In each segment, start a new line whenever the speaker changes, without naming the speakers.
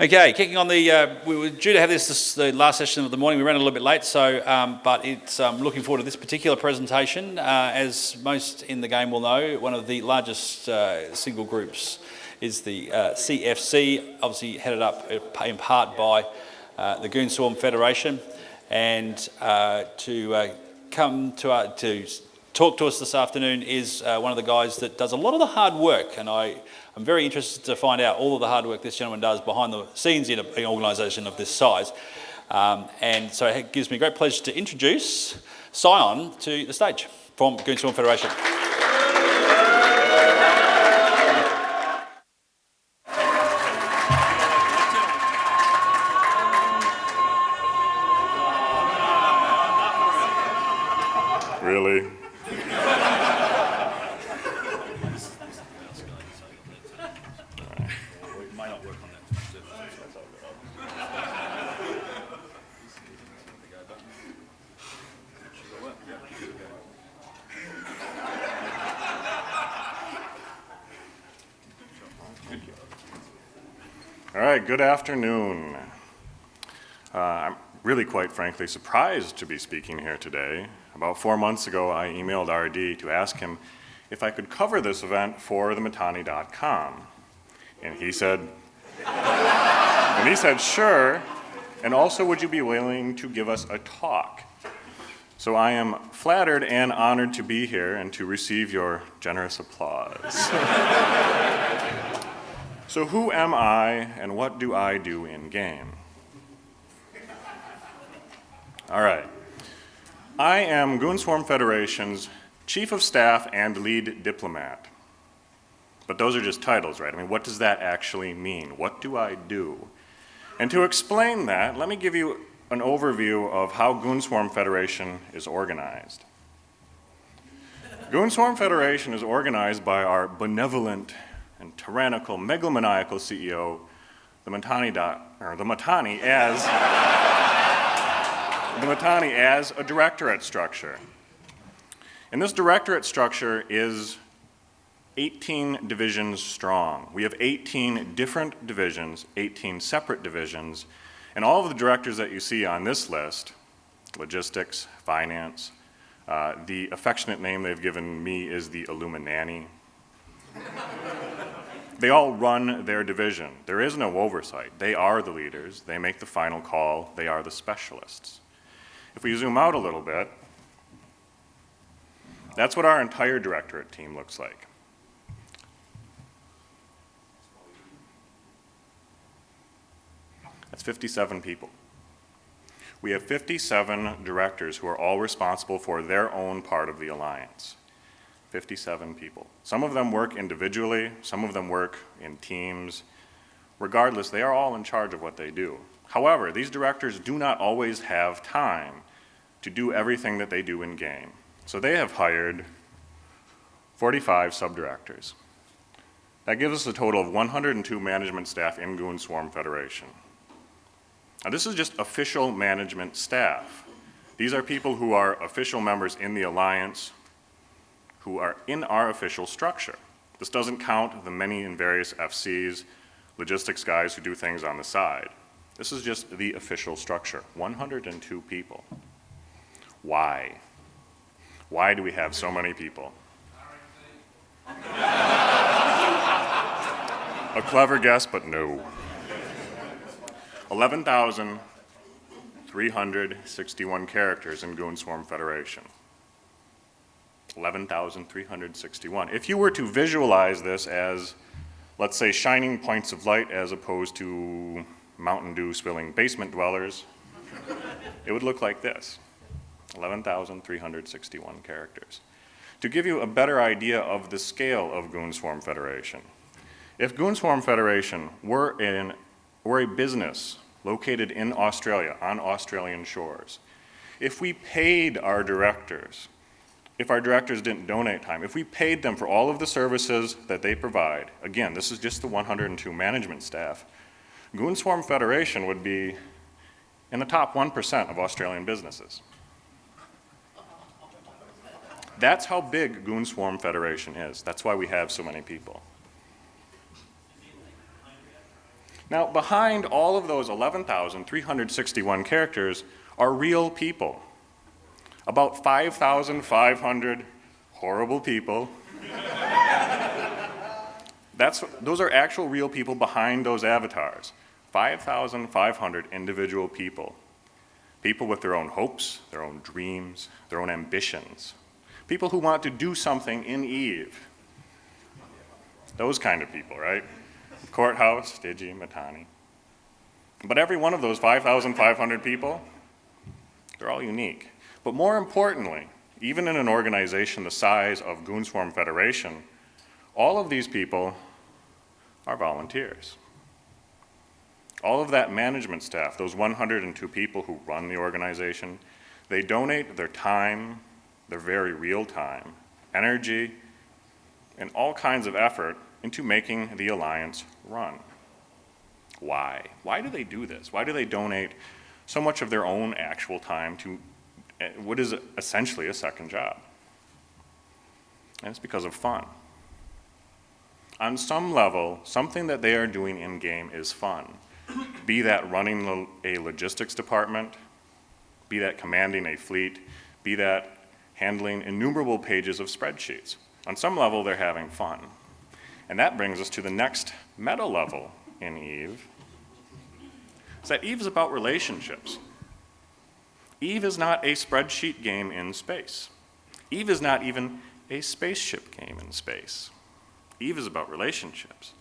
Okay, kicking on the, we were due to have this the last session of the morning. We ran a little bit late, so but it's looking forward to this particular presentation. As most in the game will know, one of the largest single groups is the CFC, obviously headed up in part by the Goonswarm Federation, and to come to talk to us this afternoon is one of the guys that does a lot of the hard work, and I'm very interested to find out all of the hard work this gentleman does behind the scenes in an organisation of this size. And so it gives me great pleasure to introduce Sion to the stage from Goonswarm Federation.
Really? All right, good afternoon. I'm really, quite frankly, surprised to be speaking here today. About 4 months ago, I emailed RD to ask him if I could cover this event for thematani.com. And he said, sure, and also would you be willing to give us a talk? So I am flattered and honored to be here and to receive your generous applause. So who am I and what do I do in game? All right. I am Goonswarm Federation's Chief of Staff and Lead Diplomat. But those are just titles, right? I mean, what does that actually mean? What do I do? And to explain that, let me give you an overview of how Goonswarm Federation is organized. Goonswarm Federation is organized by our benevolent and tyrannical, megalomaniacal CEO, the Matani as a directorate structure. And this directorate structure is 18 divisions strong. We have 18 different divisions, 18 separate divisions, and all of the directors that you see on this list, logistics, finance, the affectionate name they've given me is the Illuminati. They all run their division. There is no oversight. They are the leaders. They make the final call. They are the specialists. If we zoom out a little bit, that's what our entire directorate team looks like. That's 57 people. We have 57 directors who are all responsible for their own part of the alliance. 57 people. Some of them work individually, some of them work in teams. Regardless, they are all in charge of what they do. However, these directors do not always have time to do everything that they do in game. So they have hired 45 subdirectors. That gives us a total of 102 management staff in Goonswarm Federation. Now this is just official management staff. These are people who are official members in the alliance, who are in our official structure. This doesn't count the many and various FCs, logistics guys who do things on the side. This is just the official structure, 102 people. Why? Why do we have so many people? A clever guess, but no. 11,361 characters in Goonswarm Federation. 11,361. If you were to visualize this as, let's say, shining points of light as opposed to Mountain Dew spilling basement dwellers, it would look like this. 11,361 characters. To give you a better idea of the scale of Goonswarm Federation, if Goonswarm Federation were a business located in Australia, on Australian shores, if we paid our directors, if our directors didn't donate time, if we paid them for all of the services that they provide, again, this is just the 102 management staff, Goonswarm Federation would be in the top 1% of Australian businesses. That's how big Goonswarm Federation is. That's why we have so many people. Now, behind all of those 11,361 characters are real people. About 5,500 horrible people. Those are actual real people behind those avatars. 5,500 individual people. People with their own hopes, their own dreams, their own ambitions. People who want to do something in EVE. Those kind of people, right? Courthouse, Digi, Matani. But every one of those 5,500 people, they're all unique. But more importantly, even in an organization the size of Goonswarm Federation, all of these people are volunteers. All of that management staff, those 102 people who run the organization, they donate their time, their very real time, energy, and all kinds of effort into making the Alliance run. Why? Why do they do this? Why do they donate so much of their own actual time to what is essentially a second job? And it's because of fun. On some level, something that they are doing in-game is fun. Be that running a logistics department, be that commanding a fleet, be that handling innumerable pages of spreadsheets. On some level, they're having fun. And that brings us to the next meta level in EVE. Is that EVE is about relationships. EVE is not a spreadsheet game in space. EVE is not even a spaceship game in space. EVE is about relationships.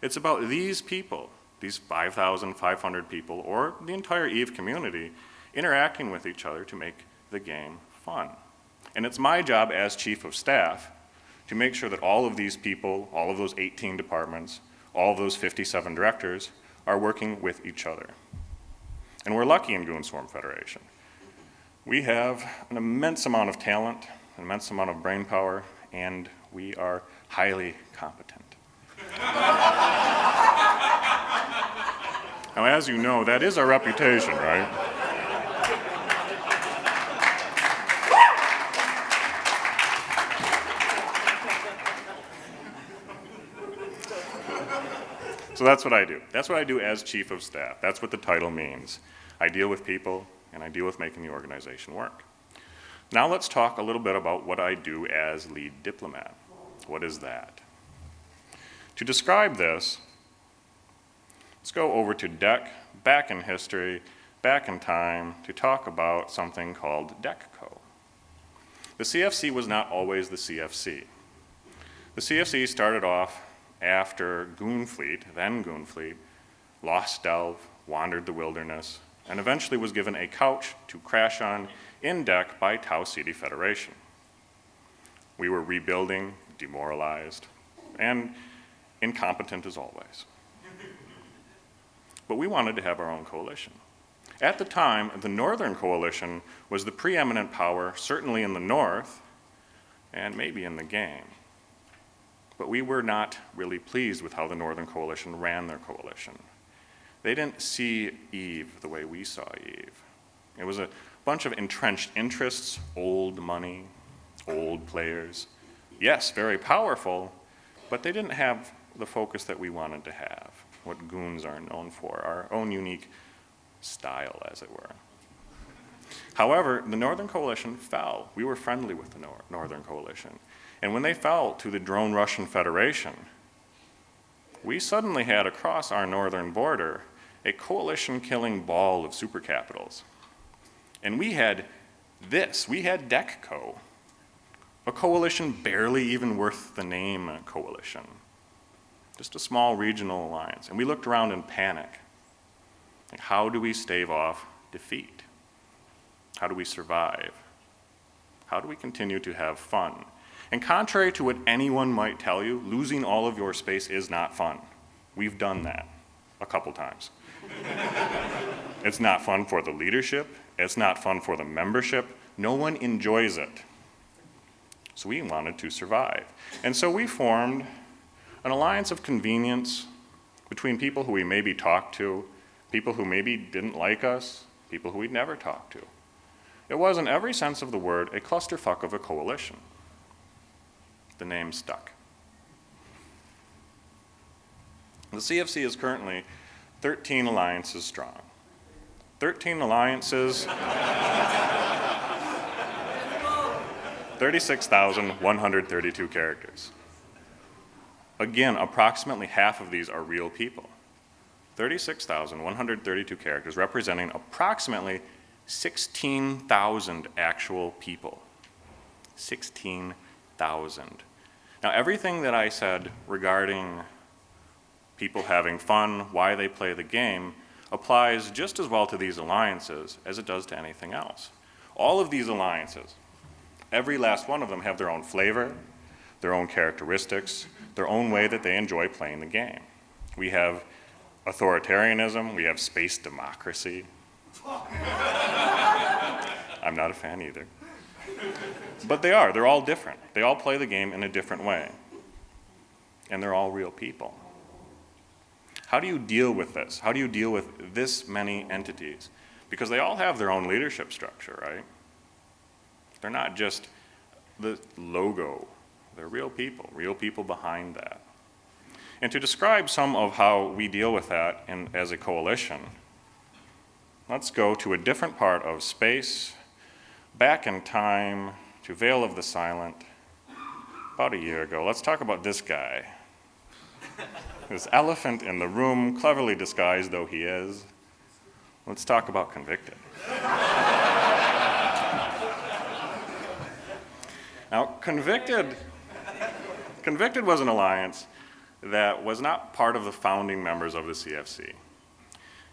It's about these people, these 5,500 people, or the entire EVE community, interacting with each other to make the game fun. And it's my job as Chief of Staff to make sure that all of these people, all of those 18 departments, all of those 57 directors are working with each other. And we're lucky in Goonswarm Federation. We have an immense amount of talent, an immense amount of brain power, and we are highly competent. Now, as you know, that is our reputation, right? So that's what I do. That's what I do as Chief of Staff. That's what the title means. I deal with people, and I deal with making the organization work. Now let's talk a little bit about what I do as lead diplomat. What is that? To describe this, let's go over to DEC, back in history, back in time, to talk about something called DECCO. The CFC was not always the CFC. The CFC started off after Goonfleet, then Goonfleet, lost Delve, wandered the wilderness, and eventually was given a couch to crash on in DEC by Tau Ceti Federation. We were rebuilding, demoralized, and incompetent as always. But we wanted to have our own coalition. At the time, the Northern Coalition was the preeminent power, certainly in the North, and maybe in the game. But we were not really pleased with how the Northern Coalition ran their coalition. They didn't see EVE the way we saw EVE. It was a bunch of entrenched interests, old money, old players. Yes, very powerful, but they didn't have the focus that we wanted to have, what goons are known for, our own unique style, as it were. However, the Northern Coalition fell. We were friendly with the Northern Coalition. And when they fell to the drone Russian Federation, we suddenly had across our northern border a coalition-killing ball of supercapitals. And we had this, we had DECCO, a coalition barely even worth the name coalition, just a small regional alliance. And we looked around in panic. Like, how do we stave off defeat? How do we survive? How do we continue to have fun? And contrary to what anyone might tell you, losing all of your space is not fun. We've done that a couple times. It's not fun for the leadership. It's not fun for the membership. No one enjoys it. So we wanted to survive. And so we formed an alliance of convenience between people who we maybe talked to, people who maybe didn't like us, people who we'd never talked to. It was, in every sense of the word, a clusterfuck of a coalition. The name stuck. The CFC is currently 13 alliances strong. 13 alliances, 36,132 characters. Again, approximately half of these are real people. 36,132 characters representing approximately 16,000 actual people. 16,000. Now, everything that I said regarding people having fun, why they play the game, applies just as well to these alliances as it does to anything else. All of these alliances, every last one of them, have their own flavor, their own characteristics, their own way that they enjoy playing the game. We have authoritarianism, we have space democracy. I'm not a fan either. But they're all different. They all play the game in a different way. And they're all real people. How do you deal with this? How do you deal with this many entities? Because they all have their own leadership structure, right? They're not just the logo. They're real people behind that. And to describe some of how we deal with that as a coalition, let's go to a different part of space, back in time to Vale of the Silent, about a year ago. Let's talk about this guy. This elephant in the room, cleverly disguised though he is. Let's talk about Convicted. Now, Convicted was an alliance that was not part of the founding members of the CFC.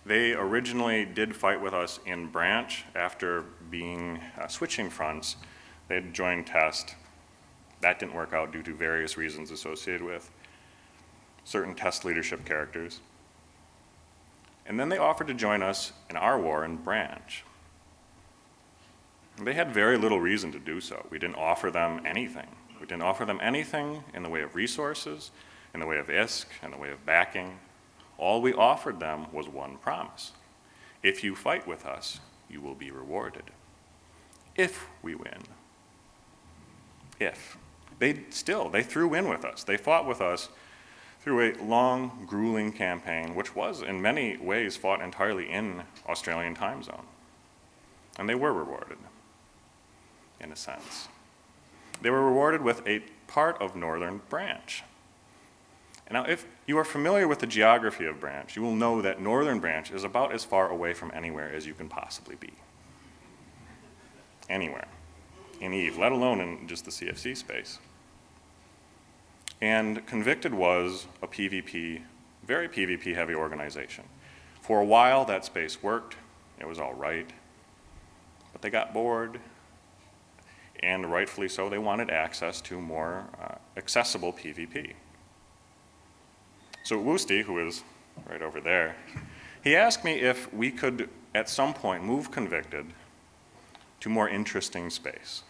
They originally did fight with us in branch after being switching fronts. They had joined Test. That didn't work out due to various reasons associated with certain Test leadership characters. And then they offered to join us in our war in branch. They had very little reason to do so. We didn't offer them anything. We didn't offer them anything in the way of resources, in the way of ISK, in the way of backing. All we offered them was one promise. If you fight with us, you will be rewarded. If we win. If. They threw in with us. They fought with us through a long, grueling campaign, which was in many ways fought entirely in Australian time zone. And they were rewarded, in a sense. They were rewarded with a part of Northern Branch. And now, if you are familiar with the geography of Branch, you will know that Northern Branch is about as far away from anywhere as you can possibly be. Anywhere. In EVE, let alone in just the CFC space. And Convicted was a PvP, very PvP-heavy organization. For a while, that space worked. It was all right. But they got bored, and rightfully so, they wanted access to more accessible PvP. So Woosty, who is right over there, he asked me if we could, at some point, move Convicted to more interesting space.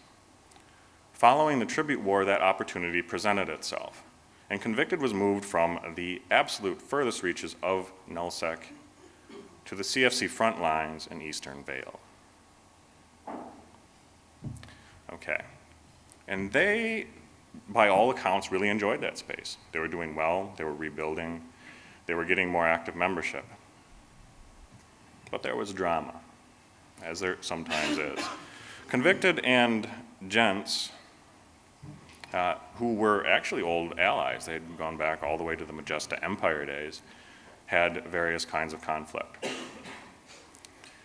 Following the Tribute War, that opportunity presented itself, and Convicted was moved from the absolute furthest reaches of nullsec to the CFC front lines in Eastern Vale. Okay, and they, by all accounts, really enjoyed that space. They were doing well, they were rebuilding, they were getting more active membership. But there was drama, as there sometimes is. Convicted and Gents, who were actually old allies, they had gone back all the way to the Majesta Empire days, had various kinds of conflict.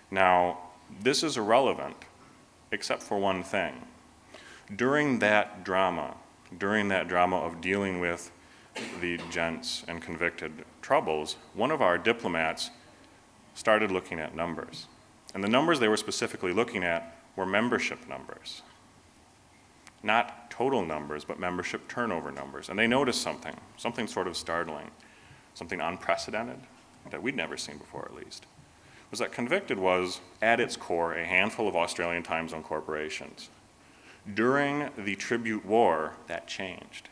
Now, this is irrelevant, except for one thing. During that drama of dealing with the Gents and Convicted troubles, one of our diplomats started looking at numbers. And the numbers they were specifically looking at were membership numbers. Not total numbers, but membership turnover numbers. And they noticed something sort of startling, something unprecedented that we'd never seen before at least, was that Convicted was, at its core, a handful of Australian time zone corporations. During the Tribute War, that changed.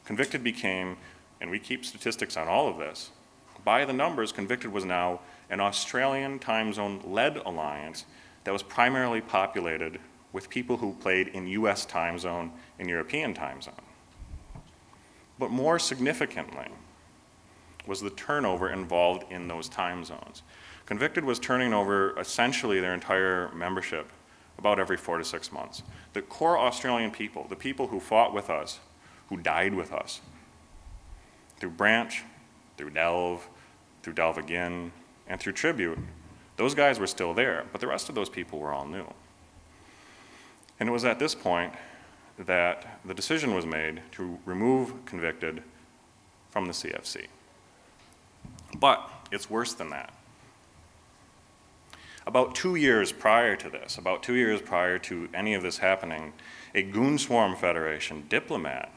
Convicted became, and we keep statistics on all of this, by the numbers, Convicted was now an Australian time zone-led alliance that was primarily populated with people who played in US time zone and European time zone. But more significantly, was the turnover involved in those time zones. Convicted was turning over essentially their entire membership about every 4 to 6 months. The core Australian people, the people who fought with us, who died with us, through Branch, through Delve again, and through Tribute, those guys were still there, but the rest of those people were all new. And it was at this point that the decision was made to remove Convicted from the CFC. But it's worse than that. About 2 years prior to this, about 2 years prior to any of this happening, a Goonswarm Federation diplomat,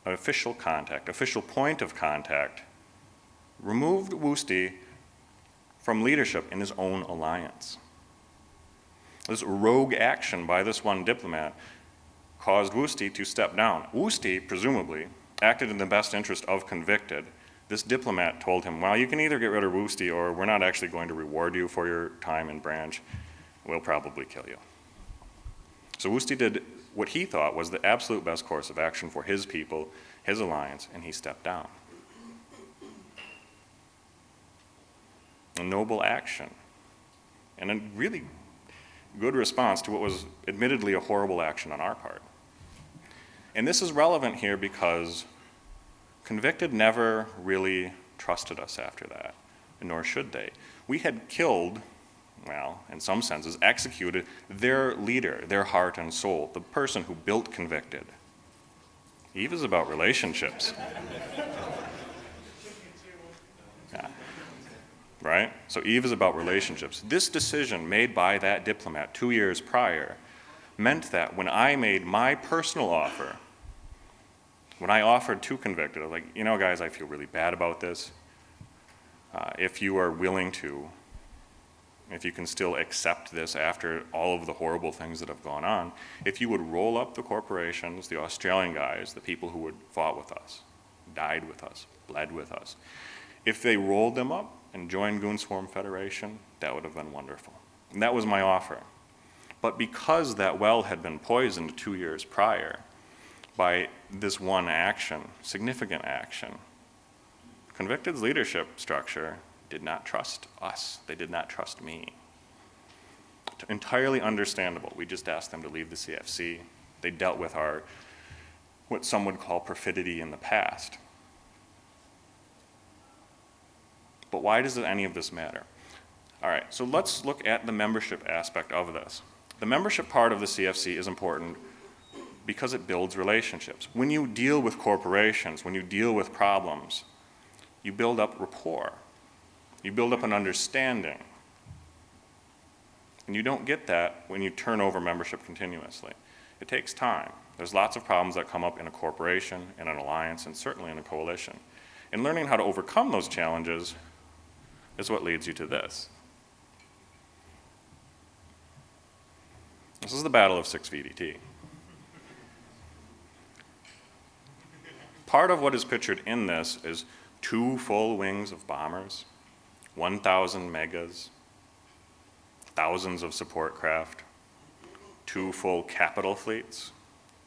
an official contact, official point of contact, removed Woosty from leadership in his own alliance. This rogue action by this one diplomat caused Woosty to step down. Woosty, presumably, acted in the best interest of Convicted. This diplomat told him, well, you can either get rid of Woosty or we're not actually going to reward you for your time in Branch. We'll probably kill you. So Woosty did what he thought was the absolute best course of action for his people, his alliance, and he stepped down. A noble action, and a really good response to what was admittedly a horrible action on our part. And this is relevant here because Convicted never really trusted us after that, nor should they. We had killed, well, in some senses, executed their leader, their heart and soul, the person who built Convicted. Eve is about relationships. Yeah. Right? So Eve is about relationships. This decision made by that diplomat 2 years prior meant that when I made my personal offer, when I offered to Convicted, I was like, you know, guys, I feel really bad about this. If you are willing to, if you can still accept this after all of the horrible things that have gone on, if you would roll up the corporations, the Australian guys, the people who had fought with us, died with us, bled with us, if they rolled them up and joined Goonswarm Federation, that would have been wonderful. And that was my offer. But because that well had been poisoned 2 years prior by this one action, significant action, Convicted's leadership structure did not trust us. They did not trust me. Entirely understandable. We just asked them to leave the CFC. They dealt with our, what some would call perfidy in the past. But why does any of this matter? All right, so let's look at the membership aspect of this. The membership part of the CFC is important because it builds relationships. When you deal with corporations, when you deal with problems, you build up rapport. You build up an understanding. And you don't get that when you turn over membership continuously. It takes time. There's lots of problems that come up in a corporation, in an alliance, and certainly in a coalition. And learning how to overcome those challenges is what leads you to this. This is the Battle of 6 VDT. Part of what is pictured in this is 2 full wings of bombers, 1,000 megas, thousands of support craft, 2 full capital fleets,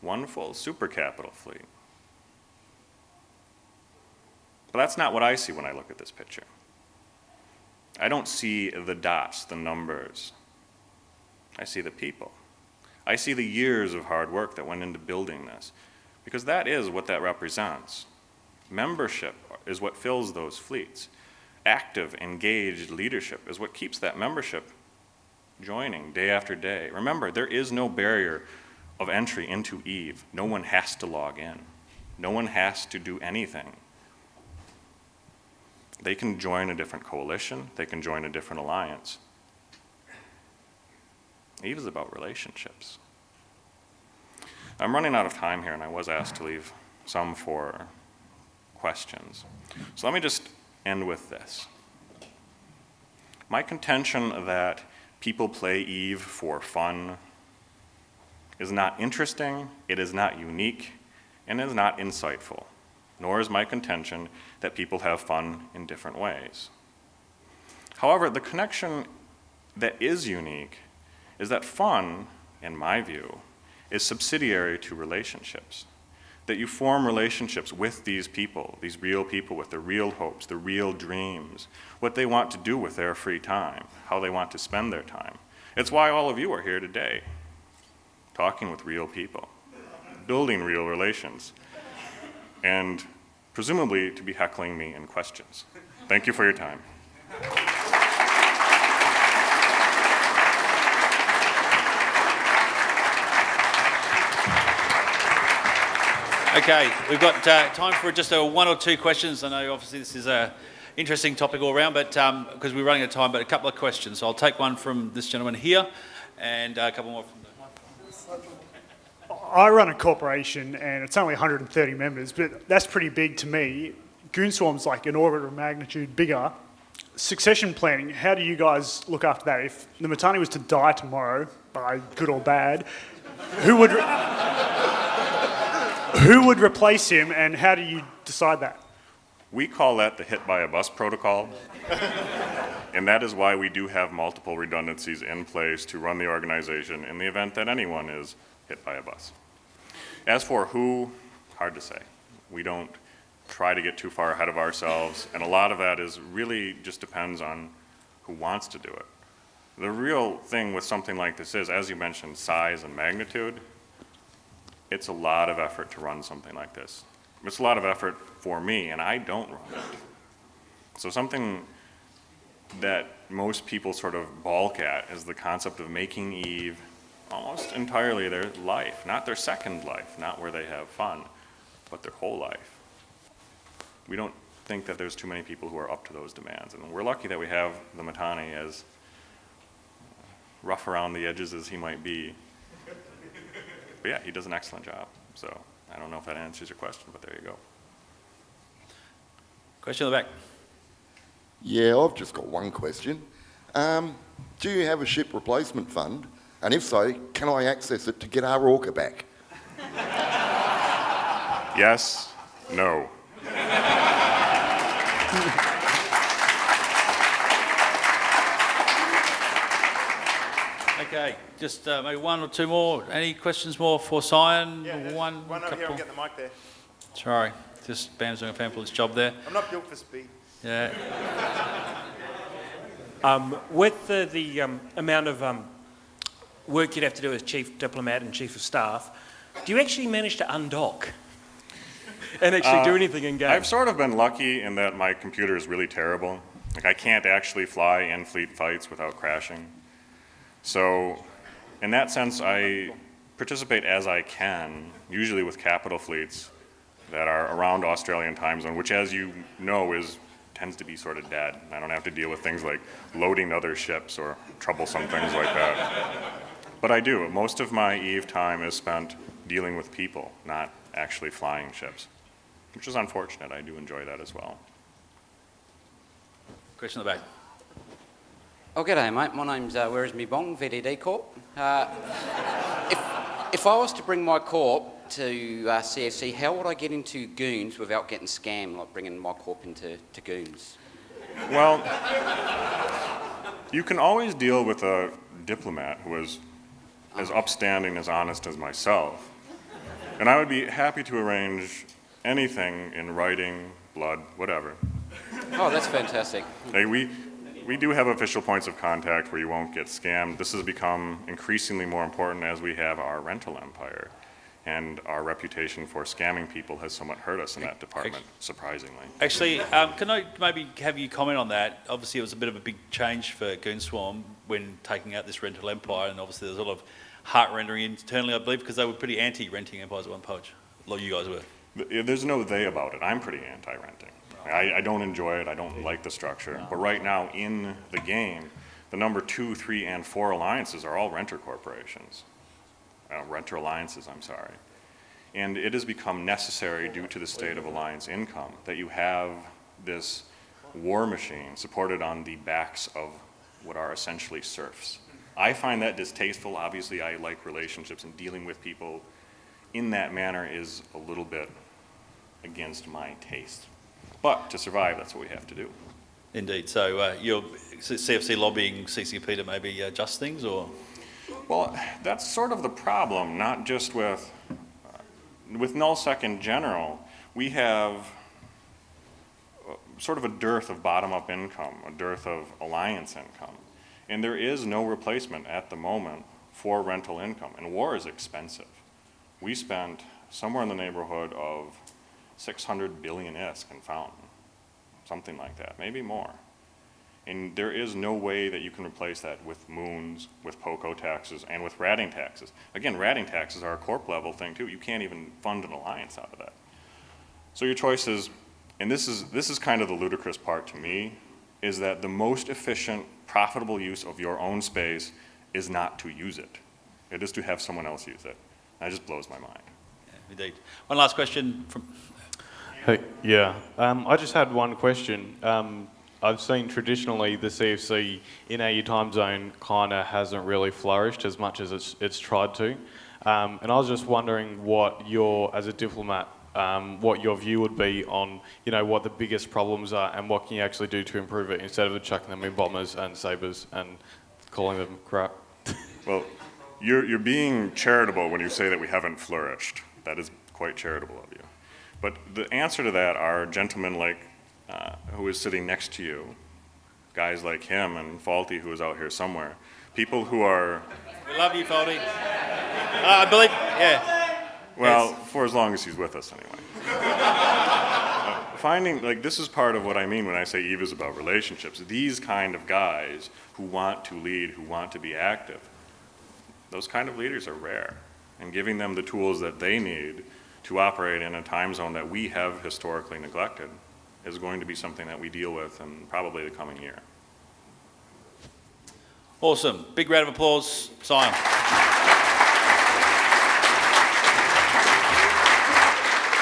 1 full super capital fleet. But that's not what I see when I look at this picture. I don't see the dots, the numbers. I see the people. I see the years of hard work that went into building this, because that is what that represents. Membership is what fills those fleets. Active, engaged leadership is what keeps that membership joining day after day. Remember, there is no barrier of entry into EVE. No one has to log in. No one has to do anything. They can join a different coalition. They can join a different alliance. EVE is about relationships. I'm running out of time here, and I was asked to leave some for questions. So let me just end with this. My contention that people play EVE for fun is not interesting, it is not unique, and it is not insightful. Nor is my contention that people have fun in different ways. However, the connection that is unique is that fun, in my view, is subsidiary to relationships. that you form relationships with these people, these real people with the real hopes, the real dreams, what they want to do with their free time, how they want to spend their time. It's why all of you are here today, talking with real people, building real relations, and presumably to be heckling me in questions. Thank you for your time.
Okay, we've got time for just one or two questions. I know obviously this is an interesting topic all around, but because we're running out of time, but a couple of questions. So I'll take one from this gentleman here and a couple more from the...
I run a corporation and it's only 130 members, but that's pretty big to me. Goonswarm's like an order of magnitude bigger. Succession planning, how do you guys look after that? If the Matani was to die tomorrow, by good or bad, who would replace him, and how do you decide that?
We call that the hit by a bus protocol, and that is why we do have multiple redundancies in place to run the organization in the event that anyone is hit by a bus. As for who, hard to say. We don't try to get too far ahead of ourselves, and a lot of that is really just depends on who wants to do it. The real thing with something like this is, as you mentioned, size and magnitude. It's a lot of effort to run something like this. It's a lot of effort for me, and I don't run it. So something that most people sort of balk at is the concept of making EVE almost entirely their life, not their second life, not where they have fun, but their whole life. We don't think that there's too many people who are up to those demands, and we're lucky that we have the Matani, as rough around the edges as he might be. But yeah, he does an excellent job. So I don't know if that answers your question, but there you go.
Question in the back.
Yeah, I've just got one question. Do you have a ship replacement fund? And if so, can I access it to get our orca back?
Yes, no.
Okay, just maybe one or two more. Any questions more for Sion?
Yeah,
one
over here,
couple.
I'll get the mic there.
Sorry, just Bam's doing a fabulous job there.
I'm not built for speed.
Yeah.
With the amount of work you'd have to do as chief diplomat and chief of staff, do you actually manage to undock and actually do anything in game?
I've sort of been lucky in that my computer is really terrible. Like, I can't actually fly in fleet fights without crashing. So in that sense, I participate as I can, usually with capital fleets that are around Australian time zone, which, as you know, tends to be sort of dead. I don't have to deal with things like loading other ships or troublesome things like that. But I do. Most of my EVE time is spent dealing with people, not actually flying ships, which is unfortunate. I do enjoy that as well.
Question in the back.
Oh, g'day, mate. My name's Where Is Me Bong, VDD Corp. If I was to bring my corp to CFC, how would I get into Goons without getting scammed, like bringing my corp into Goons?
Well, you can always deal with a diplomat who is as upstanding, as honest as myself. And I would be happy to arrange anything in writing, blood, whatever.
Oh, that's fantastic.
Hey, we do have official points of contact where you won't get scammed. This has become increasingly more important as we have our rental empire. And our reputation for scamming people has somewhat hurt us in that department, surprisingly.
Actually, can I maybe have you comment on that? Obviously, it was a bit of a big change for Goonswarm when taking out this rental empire, and obviously there's a lot of heart-rendering internally, I believe, because they were pretty anti-renting empires at one point. A lot of you guys were.
There's no they about it. I'm pretty anti-renting. I don't enjoy it. I don't like the structure. But right now in the game, the number 2, 3, and 4 alliances are all renter corporations. Renter alliances, I'm sorry. And it has become necessary due to the state of alliance income that you have this war machine supported on the backs of what are essentially serfs. I find that distasteful. Obviously, I like relationships, and dealing with people in that manner is a little bit against my taste. But to survive, that's what we have to do.
Indeed. So you're CFC lobbying CCP to maybe adjust things, or?
Well, that's sort of the problem, not just with with nullsec in general, we have sort of a dearth of bottom-up income, a dearth of alliance income. And there is no replacement at the moment for rental income. And war is expensive. We spent somewhere in the neighborhood of 600 billion ISK in Fountain, something like that, maybe more. And there is no way that you can replace that with moons, with POCO taxes, and with ratting taxes. Again, ratting taxes are a corp level thing too. You can't even fund an alliance out of that. So your choice is, and this is kind of the ludicrous part to me, is that the most efficient, profitable use of your own space is not to use it. It is to have someone else use it. That just blows my mind.
Yeah, indeed. One last question from...
Hey, yeah. I just had one question. I've seen traditionally the CFC in our time zone kind of hasn't really flourished as much as it's tried to. And I was just wondering what as a diplomat, what your view would be on, what the biggest problems are and what can you actually do to improve it instead of chucking them in bombers and sabres and calling them crap.
Well, you're being charitable when you say that we haven't flourished. That is quite charitable of you. But the answer to that are gentlemen like who is sitting next to you, guys like him and Faulty who is out here somewhere, people who are...
We love you, Faulty. I believe, yeah.
Well, for as long as he's with us anyway. Finding, this is part of what I mean when I say EVE is about relationships. These kind of guys who want to lead, who want to be active, those kind of leaders are rare. And giving them the tools that they need to operate in a time zone that we have historically neglected is going to be something that we deal with in probably the coming year.
Awesome. Big round of applause, Sion.